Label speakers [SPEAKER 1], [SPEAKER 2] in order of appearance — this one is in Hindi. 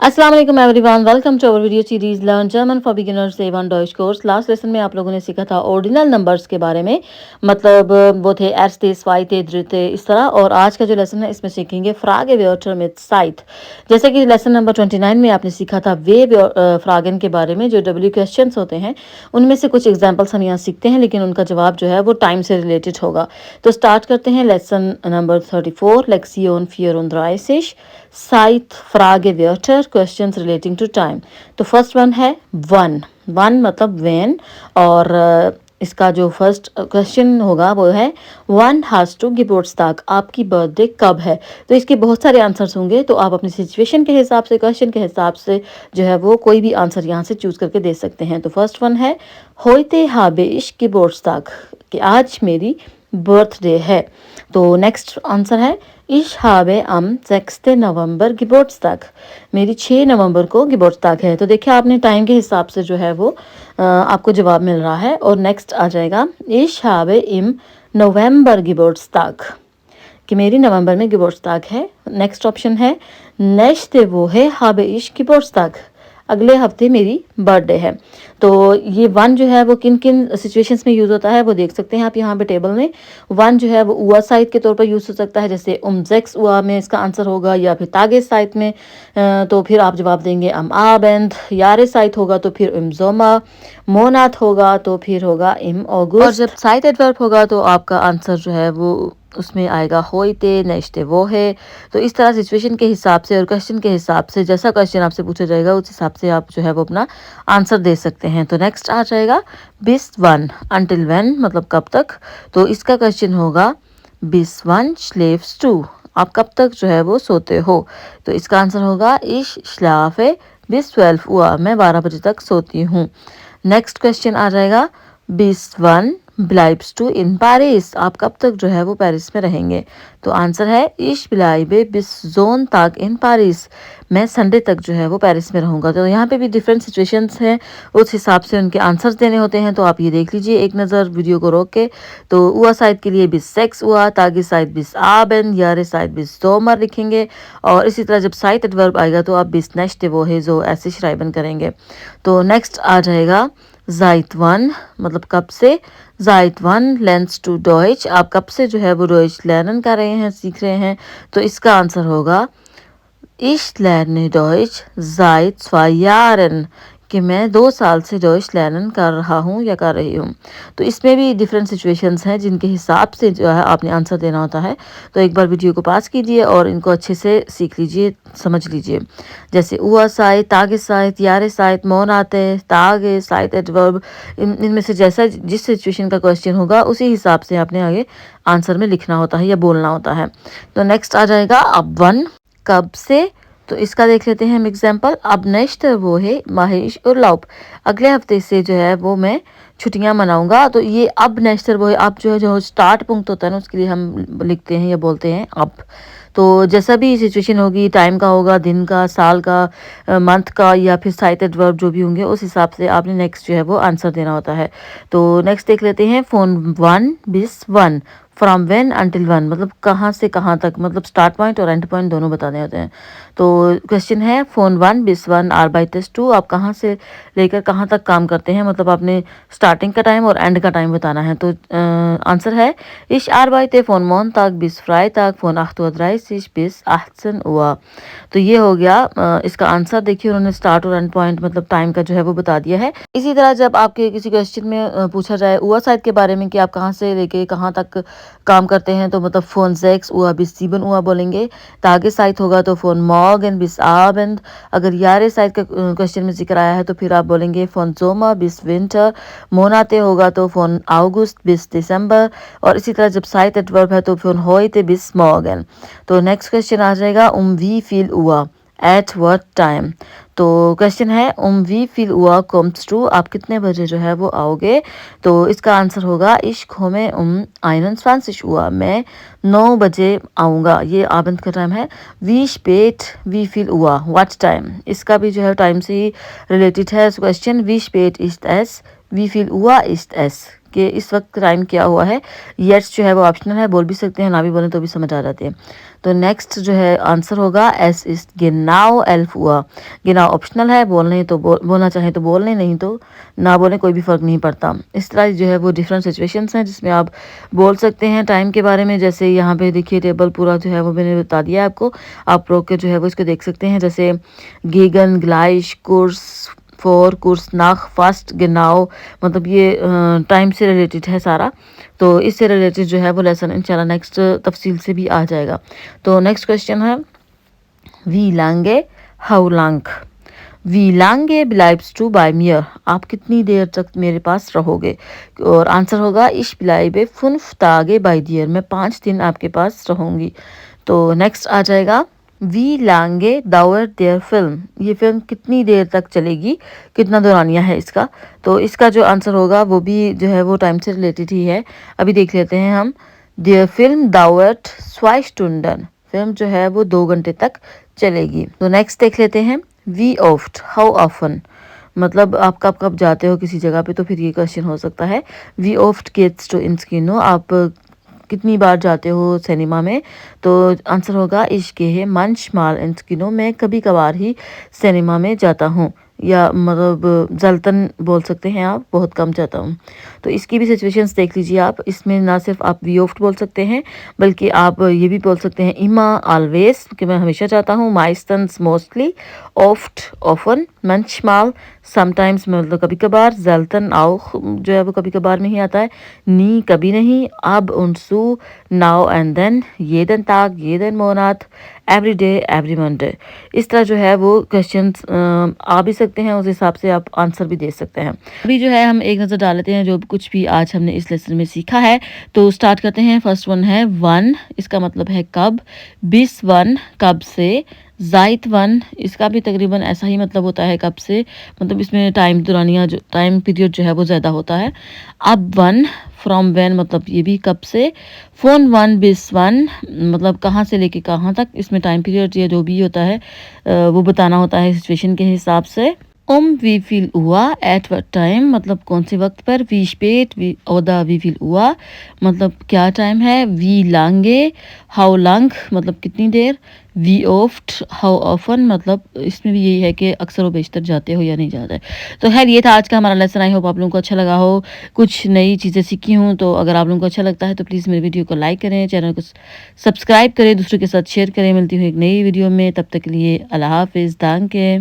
[SPEAKER 1] अस्सलाम वालेकुम everyone, welcome to our video series learn German for beginners A1 Deutsch course. Last lesson में आप लोगों ने सीखा था ऑर्डिनल नंबर्स के बारे में, मतलब वो थे एर्स्ते, स्वाइते, द्रिते, इस तरह। और आज का जो लेसन है इसमें सीखेंगे फ्रागे व्योटर में साइथ। जैसे कि लेसन नंबर 29 में आपने सीखा था वे फ्रागन के बारे में, जो डब्ल्यू क्वेश्चन होते हैं उनमें से कुछ एग्जाम्पल्स हम यहाँ सीखते हैं, लेकिन उनका जवाब जो है वो टाइम से रिलेटेड होगा। तो स्टार्ट करते हैं लेसन नंबर 34, लेक्सियोन 34 साइथ फ्रागे व्योटर क्वेश्चंस रिलेटिंग टू टाइम। तो फर्स्ट वन है वन। वन मतलब वेन, और इसका जो फर्स्ट क्वेश्चन होगा वो है वन हैज़ टू गिबोर्ट्सटाग, आपकी बर्थडे कब है। तो इसके बहुत सारे आंसर्स होंगे, तो आप अपनी सिचुएशन के हिसाब से, क्वेश्चन के हिसाब से जो है वो कोई भी आंसर यहाँ से चूज करके दे सकते हैं। तो फर्स्ट वन है होइते habe ich Geburtstag, कि आज मेरी बर्थडे है। तो नेक्स्ट आंसर है Ich habe am 6. November Geburtstag, मेरी 6 नवंबर को गिबोर्ट्सटाग है। तो देखिए आपने टाइम के हिसाब से जो है वो आपको जवाब मिल रहा है। और नेक्स्ट आ जाएगा Ich habe im November Geburtstag, कि मेरी नवंबर में गिबोर्ट्सटाग है। नेक्स्ट ऑप्शन है Nächste Woche habe ich Geburtstag, अगले हफ्ते मेरी बर्थडे है। तो ये वन जो है वो किन किन सिचुएशंस में यूज़ होता है वो देख सकते हैं आप यहाँ पे टेबल में। वन जो है वो उआ साइट के तौर पर यूज़ हो सकता है, जैसे जेक्स उआ में इसका आंसर होगा, या फिर तागे साइट में तो फिर आप जवाब देंगे अम आबेंद। यारे साइट होगा तो फिर जोमा। मोनात होगा तो फिर होगा इम ऑगस्ट। और जब साइट एडवर्ब होगा तो आपका आंसर जो है वो उसमें आएगा होइते नेक्स्ट वो है। तो इस तरह सिचुएशन के हिसाब से और क्वेश्चन के हिसाब से, जैसा क्वेश्चन आपसे पूछा जाएगा उस हिसाब से आप जो है वो अपना आंसर दे सकते हैं। तो नेक्स्ट आ जाएगा बिस वन, अंटिल व्हेन मतलब कब तक। तो इसका क्वेश्चन होगा बिस वन schläfst du, आप कब तक जो है वो सोते हो। तो इसका आंसर होगा ich schlafe bis 12 Uhr, मैं 12 बजे तक सोती हूँ। नेक्स्ट क्वेश्चन आ जाएगा बिस one bleibst du in Paris, आप कब तक जो है वो पेरिस में रहेंगे। तो आंसर है ich bleibe bis Sonntag in Paris, मैं संडे तक जो है वो पेरिस में रहूँगा। तो यहाँ पे भी डिफरेंट सिचुएशंस हैं, उस हिसाब से उनके आंसर्स देने होते हैं। तो आप ये देख लीजिए एक नज़र वीडियो को रोक के। तो उआ साइड के लिए बिस सेक्स हुआ, तागे साइड बिस आबन, यारे साइड बिस सोमर लिखेंगे। और इसी तरह जब साइड एडवर्ब आएगा तो आप बिस नेक्स्ट वो है जो ऐसे श्राइबन करेंगे। तो नेक्स्ट आ जाएगा जाइत वन, मतलब कब से। जाइत वन लेंस टू डॉइच, आप कब से जो है वो डॉइच लर्न कर रहे हैं, सीख रहे हैं। तो इसका आंसर होगा Ich lerne Deutsch seit 2 Jahren, कि मैं 2 साल से डॉइच लर्न कर रहा हूँ या कर रही हूँ। तो इसमें भी डिफरेंट सिचुएशंस हैं जिनके हिसाब से जो है आपने आंसर देना होता है। तो एक बार वीडियो को पास कीजिए और इनको अच्छे से सीख लीजिए, समझ लीजिए। जैसे उआ साइट, तागे साइट, यारे साइट, मौन आते, तागे साइट एडवर्ब, इनमें से जैसा जिस सिचुएशन का क्वेश्चन होगा उसी हिसाब से आपने आगे आंसर में लिखना होता है या बोलना होता है। तो नेक्स्ट आ जाएगा अब वन, कब से। तो इसका देख लेते हैं हम एग्जाम्पल। अब नेक्स्ट वो है महेश और लौप, अगले हफ्ते से जो है वो मैं छुट्टियां मनाऊंगा। तो ये अब नेक्स्ट वो है, अब जो है जो स्टार्ट पुंक्ट होता है ना उसके लिए हम लिखते हैं या बोलते हैं अब। तो जैसा भी सिचुएशन होगी, टाइम का होगा, दिन का, साल का, मंथ का, या फिर साइट एडवर्ब जो भी होंगे उस हिसाब से आपने नेक्स्ट जो है वो आंसर देना होता है। तो नेक्स्ट देख लेते हैं फोन वन बिस one, from when until one, मतलब कहाँ से कहाँ तक, मतलब स्टार्ट पॉइंट और एंड पॉइंट दोनों बताने होते हैं। तो क्वेश्चन है फोन वन बिस वन आर्बाइटस टू, आप कहाँ से लेकर कहाँ तक काम करते हैं, मतलब आपने स्टार्टिंग का टाइम और एंड का टाइम बताना है। तो आंसर है ich arbeite von Montag bis Freitag von 8:30 bis 18 Uhr। तो ये हो गया इसका आंसर। देखिए उन्होंने स्टार्ट और एंड पॉइंट मतलब टाइम का जो है वो बता दिया है। इसी तरह जब आपके किसी क्वेश्चन में पूछा जाए उआ साइड के बारे में कि आप कहाँ से लेके कहाँ तक काम करते हैं, तो मतलब फोन सेक्स उआ बिस सीबन उआ बोलेंगे। तागे साइड होगा तो फोन मॉर्गन बिस आबेंद। अगर यारे साइड का क्वेश्चन में जिक्र आया है तो फिर आप बोलेंगे फोन जोमा बिस विंटर। मोनाते होगा तो फोन अगस्त बिस दिसंबर। और इसी तरह जब साइट एडवर्ब है तो फोन होइते बिस मॉर्गन। तो नेक्स्ट क्वेश्चन आ जाएगा वी फील हुआ, एट व्हाट टाइम। तो क्वेश्चन है वी फील हुआ कम्स टू, आप कितने बजे जो है वो आओगे। तो इसका आंसर होगा ich komme um 21 Uhr, मैं 9 बजे आऊँगा। ये आबंद का टाइम है। wie spät wie viel Uhr, what time, इसका भी जो है टाइम से ही रिलेटेड है question. wie spät ist es, wie viel Uhr ist es, कि इस वक्त टाइम क्या हुआ है। येट्स जो है वो ऑप्शनल है, बोल भी सकते हैं, ना भी बोलें तो भी समझ आ जाते हैं। तो नेक्स्ट जो है आंसर होगा एस इस गिनाओ 11 हुआ। गिनाओ ऑप्शनल है, बोलने तो बोलना चाहे तो बोल लें, नहीं तो ना बोलें, कोई भी फ़र्क नहीं पड़ता। इस तरह जो है वो डिफरेंट सिचुएशंस हैं जिसमें आप बोल सकते हैं टाइम के बारे में। जैसे यहाँ पे देखिए टेबल पूरा जो है वो मैंने बता दिया है आपको, आप रोक के जो है वो इसको देख सकते हैं। जैसे गेगन, ग्लाइश, कुर्स, फोर, कुर्स, नाख, फास्ट, गिनाओ, मतलब ये टाइम से रिलेटेड है सारा। तो इससे रिलेटेड जो है वो लेसन इंशाल्लाह नेक्स्ट तफसील से भी आ जाएगा। तो नेक्स्ट क्वेश्चन है वी लांगे हाउ लंग। वी लांगे ब्लाइब्स टू बाय मियर, आप कितनी देर तक मेरे पास रहोगे। और आंसर होगा इश ब्लाइबे 5 तागे बाय दियर, मैं 5 दिन आपके पास रहूँगी। तो नेक्स्ट आ जाएगा we Lange the power there film, ये फिल्म कितनी देर तक चलेगी, कितना दौरानिया है इसका। तो इसका जो आंसर होगा वो भी जो है वो टाइम से रिलेटेड ही है। अभी देख लेते हैं हम। देयर फिल्म दावर्ट 2 स्टूंडन, फिल्म जो है वो 2 घंटे तक चलेगी। तो नेक्स्ट देख लेते हैं वी ऑफ्ट हाउ ऑफन, मतलब आप कब कब जाते हो किसी जगह पे, तो फिर ये क्वेश्चन हो सकता है वी ऑफ्ट गेट्स टू इन स्किनो, आप कितनी बार जाते हो सिनेमा में। तो आंसर होगा इश्के है मंच माल इन स्किनो, मैं कभी कभार ही सिनेमा में जाता हूँ, या मतलब जल्तन बोल सकते हैं आप, बहुत कम जाता हूँ। तो इसकी भी सिचुएशंस देख लीजिए आप। इसमें ना सिर्फ आप वी ऑफ्ट बोल सकते हैं बल्कि आप ये भी बोल सकते हैं इमा ऑलवेज, कि मैं हमेशा जाता हूँ, माइस्तंस मोस्टली, ऑफ्ट ऑफन, मंचमाल समटाइम्स मतलब कभी कभार, जल्तन आओ जो है वो कभी कभार में ही आता है, नी कभी नहीं, अब उनसू नाउ एंड देन, ये दिन ताक, ये दिन मोनात, एवरी डे, एवरी मंडे। इस तरह जो है वो क्वेश्चंस आ भी सकते हैं, उस हिसाब से आप आंसर भी दे सकते हैं। अभी जो है हम एक नज़र डाल लेते हैं जो कुछ भी आज हमने इस लेसन में सीखा है। तो स्टार्ट करते हैं। फर्स्ट वन है वन, इसका मतलब है कब। बिस वन, कब से। जाइत वन, इसका भी तकरीबन ऐसा ही मतलब होता है कब से, मतलब इसमें टाइम दौरानिया जो टाइम पीरियड जो है वो ज़्यादा होता है। अब वन, फ्रॉम व्हेन, मतलब ये भी कब से। फोन वन, बिस वन, मतलब कहाँ से लेके कहाँ तक, इसमें टाइम पीरियड या जो भी होता है वो बताना होता है सिचुएशन के हिसाब से। वी फील हुआ, एट वट टाइम, मतलब कौन से वक्त पर। वी स्पेट, वी ओदा, वी फील हुआ, मतलब क्या टाइम है। वी लांगे, हाउ लंग, मतलब कितनी देर। वी ऑफ्ट, हाउ ऑफन, मतलब इसमें भी यही है कि अक्सर व बेशतर जाते हो या नहीं जाते। तो खैर ये था आज का हमारा लेसन। आई होप आप लोगों को अच्छा लगा हो, कुछ नई चीज़ें सीखी हूँ। तो अगर आप लोगों को अच्छा लगता है तो प्लीज़ मेरे वीडियो को लाइक करें, चैनल को सब्सक्राइब करें, दूसरों के साथ शेयर करें। मिलती हूँ एक नई वीडियो में, तब तक के लिए अल्लाह हाफिज़, दांके।